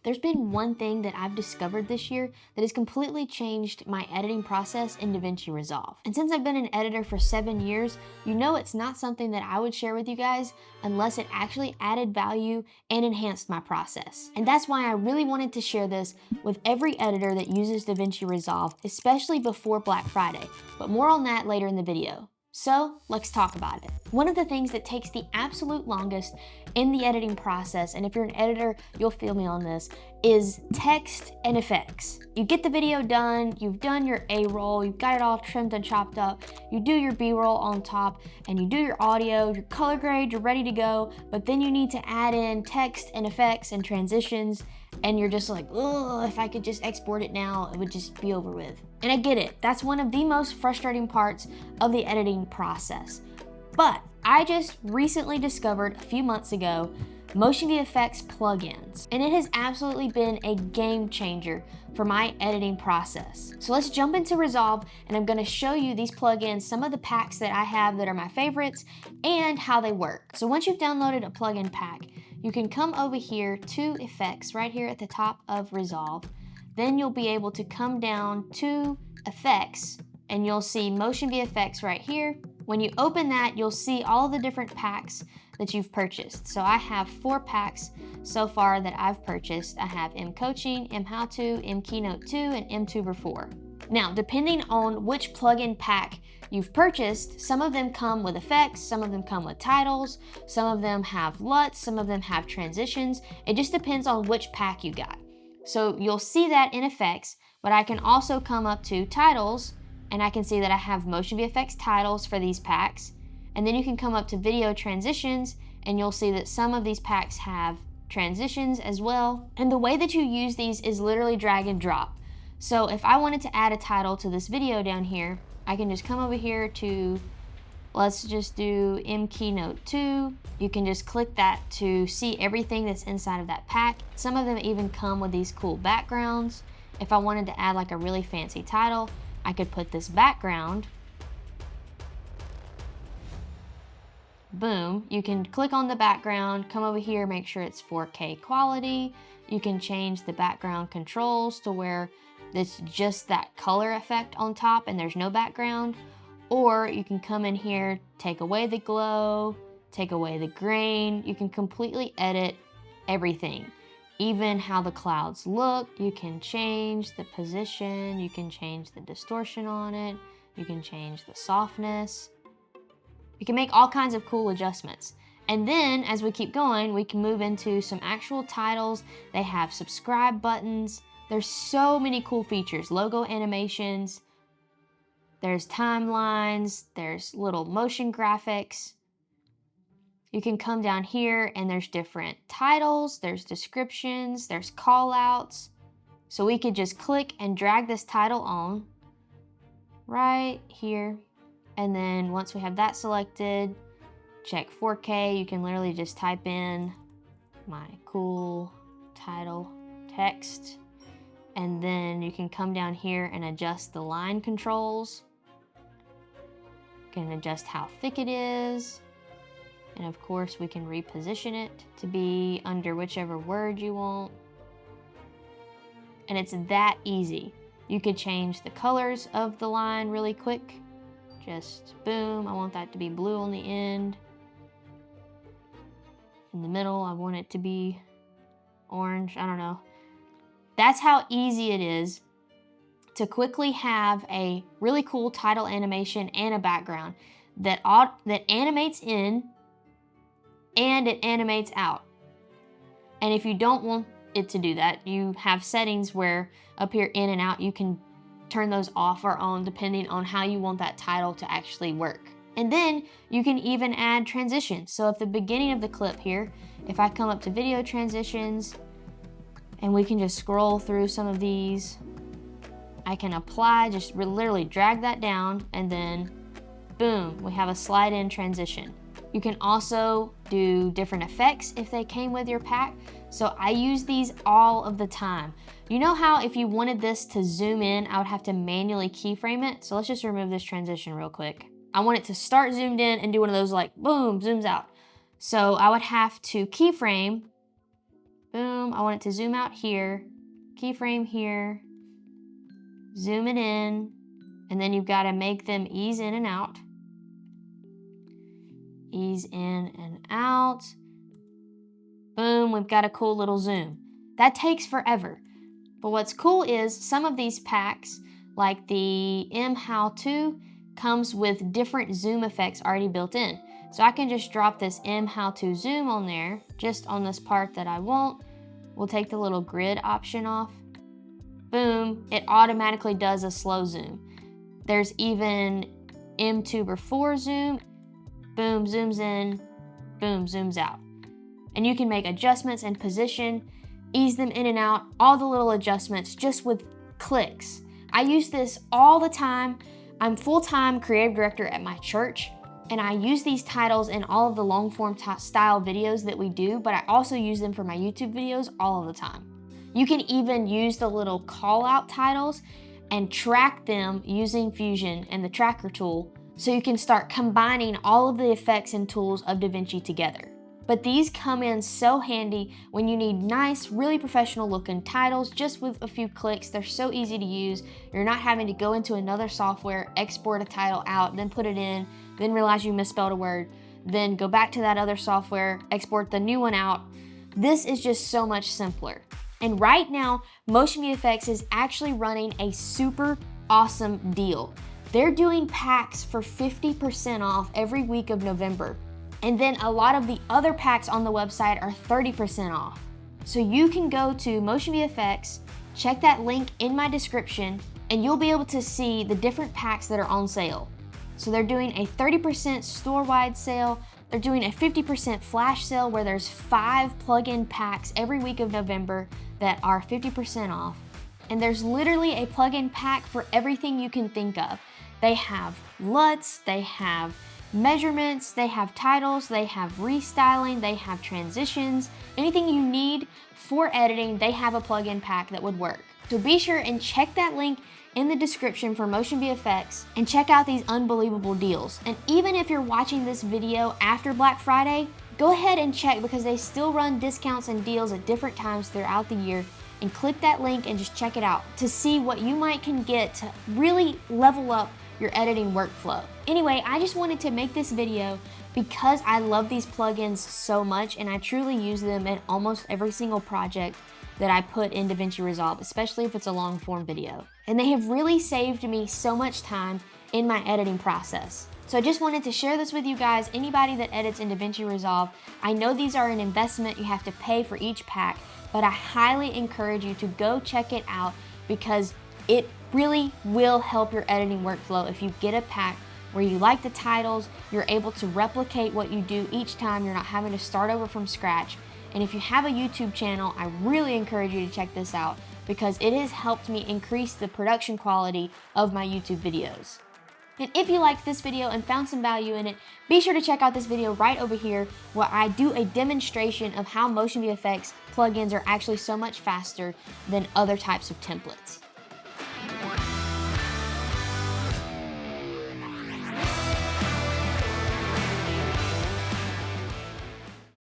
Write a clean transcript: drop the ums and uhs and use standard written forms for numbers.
There's been one thing that I've discovered this year that has completely changed my editing process in Davinci Resolve. And since I've been an editor for 7 years, you know it's not something that I would share with you guys unless it actually added value and enhanced my process. And that's why I really wanted to share this with every editor that uses Davinci Resolve, especially before Black Friday. But more on that later in the video. So let's talk about it. One of the things that takes the absolute longest in the editing process, and if you're an editor, you'll feel me on this, is text and effects. You get the video done, you've done your A-roll, you've got it all trimmed and chopped up, you do your B-roll on top, and you do your audio, your color grade, you're ready to go, but then you need to add in text and effects and transitions, and you're just like, oh, if I could just export it now, it would just be over with. And I get it, that's one of the most frustrating parts of the editing process. But I just recently discovered a few months ago Motion VFX plugins, and it has absolutely been a game changer for my editing process. So let's jump into Resolve, and I'm gonna show you these plugins, some of the packs that I have that are my favorites, and how they work. So once you've downloaded a plugin pack, you can come over here to Effects right here at the top of Resolve. Then you'll be able to come down to Effects, and you'll see Motion VFX right here. When you open that, you'll see all the different packs that you've purchased. So I have 4 packs so far that I've purchased. I have M Coaching, M How To, M Keynote 2, and M Tuber 4. Now, depending on which plugin pack you've purchased, some of them come with effects, some of them come with titles, some of them have LUTs, some of them have transitions. It just depends on which pack you got. So you'll see that in effects, but I can also come up to titles, and I can see that I have Motion VFX titles for these packs. And then you can come up to video transitions, and you'll see that some of these packs have transitions as well. And the way that you use these is literally drag and drop. So if I wanted to add a title to this video down here, I can just come over here to, let's just do M Keynote 2. You can just click that to see everything that's inside of that pack. Some of them even come with these cool backgrounds. If I wanted to add like a really fancy title, I could put this background. Boom, you can click on the background, come over here, make sure it's 4K quality. You can change the background controls to where it's just that color effect on top and there's no background. Or you can come in here, take away the glow, take away the grain. You can completely edit everything. Even how the clouds look, you can change the position, you can change the distortion on it, you can change the softness. You can make all kinds of cool adjustments. And then as we keep going, we can move into some actual titles. They have subscribe buttons. There's so many cool features, logo animations, there's timelines, there's little motion graphics. You can come down here and there's different titles, there's descriptions, there's call outs. So we could just click and drag this title on right here. And then once we have that selected, check 4K, you can literally just type in my cool title text. And then you can come down here and adjust the line controls. You can adjust how thick it is. And of course, we can reposition it to be under whichever word you want. And it's that easy. You could change the colors of the line really quick. Just boom, I want that to be blue on the end. In the middle, I want it to be orange, I don't know. That's how easy it is to quickly have a really cool title animation and a background that animates in and it animates out. And if you don't want it to do that, you have settings where up here in and out, you can turn those off or on depending on how you want that title to actually work. And then you can even add transitions. So at the beginning of the clip here, if I come up to video transitions and we can just scroll through some of these, I can apply, just literally drag that down and then boom, we have a slide in transition. You can also do different effects if they came with your pack. So I use these all of the time. You know how if you wanted this to zoom in, I would have to manually keyframe it? So let's just remove this transition real quick. I want it to start zoomed in and do one of those like, boom, zooms out. So I would have to keyframe Boom, I want it to zoom out here, keyframe here, zoom it in, and then you've got to make them ease in and out. Ease in and out. Boom, we've got a cool little zoom. That takes forever. But what's cool is some of these packs, like the M How To, comes with different zoom effects already built in. So I can just drop this M How To zoom on there, just on this part that I want. We'll take the little grid option off. Boom, it automatically does a slow zoom. There's even M-Tuber 4 zoom. Boom, zooms in, boom, zooms out. And you can make adjustments and position, ease them in and out, all the little adjustments just with clicks. I use this all the time. I'm full-time creative director at my church, and I use these titles in all of the long-form style videos that we do, but I also use them for my YouTube videos all of the time. You can even use the little call-out titles and track them using Fusion and the tracker tool, so you can start combining all of the effects and tools of Davinci together. But these come in so handy when you need nice, really professional looking titles just with a few clicks. They're so easy to use. You're not having to go into another software, export a title out, then put it in, then realize you misspelled a word, then go back to that other software, export the new one out. This is just so much simpler. And right now, Motion VFX is actually running a super awesome deal. They're doing packs for 50% off every week of November. And then a lot of the other packs on the website are 30% off. So you can go to Motion VFX, check that link in my description, and you'll be able to see the different packs that are on sale. So they're doing a 30% store-wide sale. They're doing a 50% flash sale where there's 5 plug-in packs every week of November that are 50% off. And there's literally a plug-in pack for everything you can think of. They have LUTs, they have measurements, they have titles, they have restyling, they have transitions. Anything you need for editing, they have a plugin pack that would work. So be sure and check that link in the description for Motion VFX and check out these unbelievable deals. And even if you're watching this video after Black Friday, go ahead and check because they still run discounts and deals at different times throughout the year, and click that link and just check it out to see what you might can get to really level up your editing workflow. Anyway, I just wanted to make this video because I love these plugins so much and I truly use them in almost every single project that I put in Davinci Resolve, especially if it's a long form video. And they have really saved me so much time in my editing process. So I just wanted to share this with you guys. Anybody that edits in Davinci Resolve, I know these are an investment. You have to pay for each pack, but I highly encourage you to go check it out because it really will help your editing workflow if you get a pack where you like the titles, you're able to replicate what you do each time, you're not having to start over from scratch. And if you have a YouTube channel, I really encourage you to check this out because it has helped me increase the production quality of my YouTube videos. And if you liked this video and found some value in it, be sure to check out this video right over here where I do a demonstration of how Motion VFX plugins are actually so much faster than other types of templates.